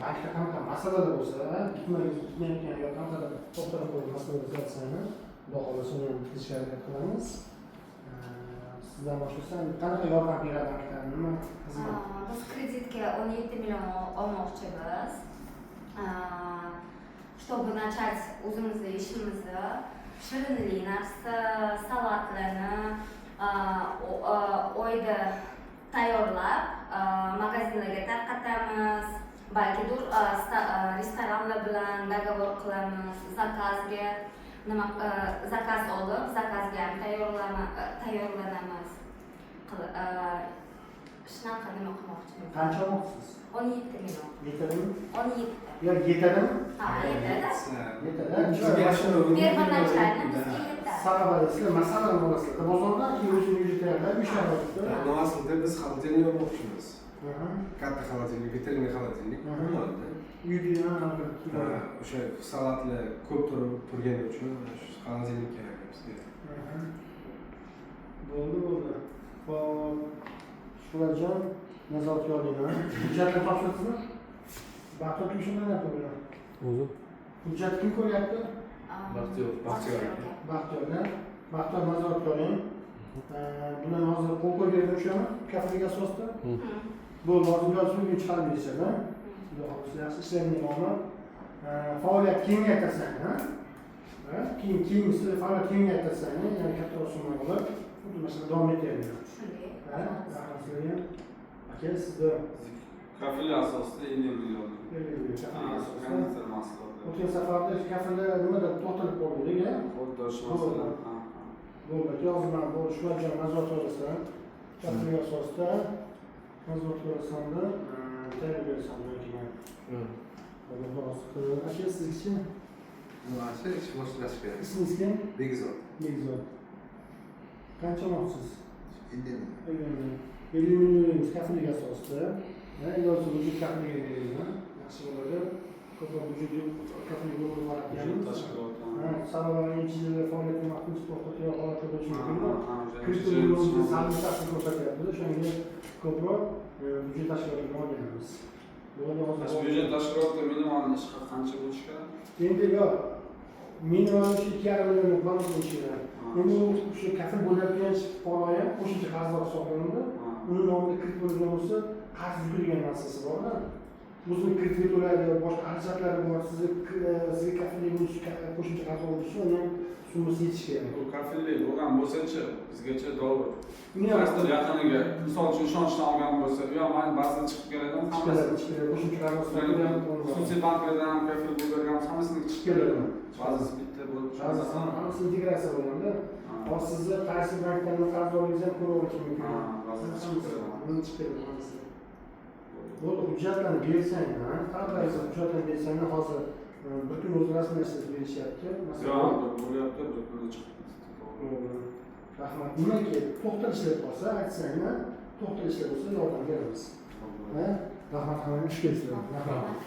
bankda qanaqa masalada bo'lsa, bitmayotgan yoki qanaqadir to'xtatib qo'ygan masalada bo'lsa, xudo xohlasa uni tuzishga harakat qilamiz. Sizdan boshlasam, qanaqa yordam beradi bankdan, nima xizmat? Biz kreditga 17 million olmoqchimiz. Чтобы начать o'zimizni ishimizni, shirinlik narsa, salatlarni oyda tayyorlab, magazinlarga tarqatamiz. Balkidir restoranlar bilan dogovor qilamiz, zakaz olib, zakazga ham tayyorlanamiz. Shunaqa nima qilmoqchimiz? Qancha olmoqchisiz? 17 million. Yetadimi? 17. Yo, yetadimi? Ha, yetadi. Yetadi. Первоначально bizga yetadi. Sababi sizlar masalan olasizlar. Bozordan keyin o'zingiz tayyorlab ishlayapsiz. Aslida biz xolodilnik olmoqchimiz. Katta xolodilnik, vitrinli xolodilnik. Uyda O'sha salatlar ko'p turgani uchun xolodilnik kerak bizga. Bo'ldi. Xo'p, Shularjon, nazoratga oling. Hujjatni topshirdingizmi? Baxtiyor kim shunday bular? O'zi. Hujjat kim ko'ryapti? Baxtiyor. Baxtiyorlar. Baxtiyor nazoratga oling. Bular hozir qo'l qo'ygan o'shami? Kafilga asosda. Bu hozir yozuvga chiqarib berishadi. Xudo xohlasa yaxshi ishlayman. Faoliyat kengaytirsan, ha? Keyin siz faoliyat kengaytirsan, ya'ni katta summa bo'lib, xuddi masalan davom etadi. Shunday. Aka, sizda kafilli asosida 50 million. 50 million kafilli asosida. O'tgan Mahsulotlar. safarda kafillar nimada to'xtalib qoldik-a? Xuddi shu masalan. Bo'ldi. Yozaman, bo'ldi. Shularjon nazorat qilasan. Kafilli asosida nazorat qilasan-da, tayyorlaysan keyin. Aka, sizchi? Nima ish boshlash kerak. Ismingiz kim? Begzod. Begzod. Qancha olmoqchisiz? 50 50 million kafillik asosida. Iloji bo'lsa kafilga beringlar. Yaxshi bo'ladi. Ko'proq vujud kafillik bo'lib qolgan. Sababi faoliyatni vaqtincha to'xtatib holatda bo'lishi mumkin. Kriptovalyuta salbiy ko'rsatyapti. Shunga ko'proq vujud tashkilotiga olganmiz. Byudjet tashkilotda minimal ish haqi qancha bo'lishi kerak? Endi yo'q. Minimal 2,5 million plan bo'lishi kerak. Endi o'sha kafil bo'layotgan fuqaro ham qo'shimcha qarzlar hisoblanadi. Uning nomiga kriptovalyuta bo'lsa, qarz yukilgan narsasi bor-da. O'zining kredit to'laydi, boshqa xarajatlari bor. Sizga kafillik bo'lishi, qo'shimcha qarz olishi, uni summasi yetishi kerak. Bu kafillik bo'lgan bo'lsa-chi, bizgacha dollar. Qarzdor yaqiniga, misol uchun ishonchdan olgan bo'lsa, u ham ba'zida chiqib keladi, hammasi. Qo'shimcha qarz hisoblangan. Xususiy banklardan ham kafil bo'lgan hammasini chiqib keladi. Ba'zisi bitta bo'lib chiqadi. Hammasi integratsiya bo'lganda, hozir sizni qaysi bankdan qarzdorligingizni ham ko'rib olish mumkin. Buni chiqib keladi. Bo'ldi, hujjatlarni bersang, qanday hujjatlarni bersang, hozir bir kun o'zi rasmiylashtirib berishyapti. Masalan, bo'lyapti, bir kun chiqib. Rahmat. Nimaiki to'xtalishlar bo'lsa, aytsang, to'xtalishlar bo'lsa yordam beramiz. Rahmat, hamma ish kelsin. Rahmat.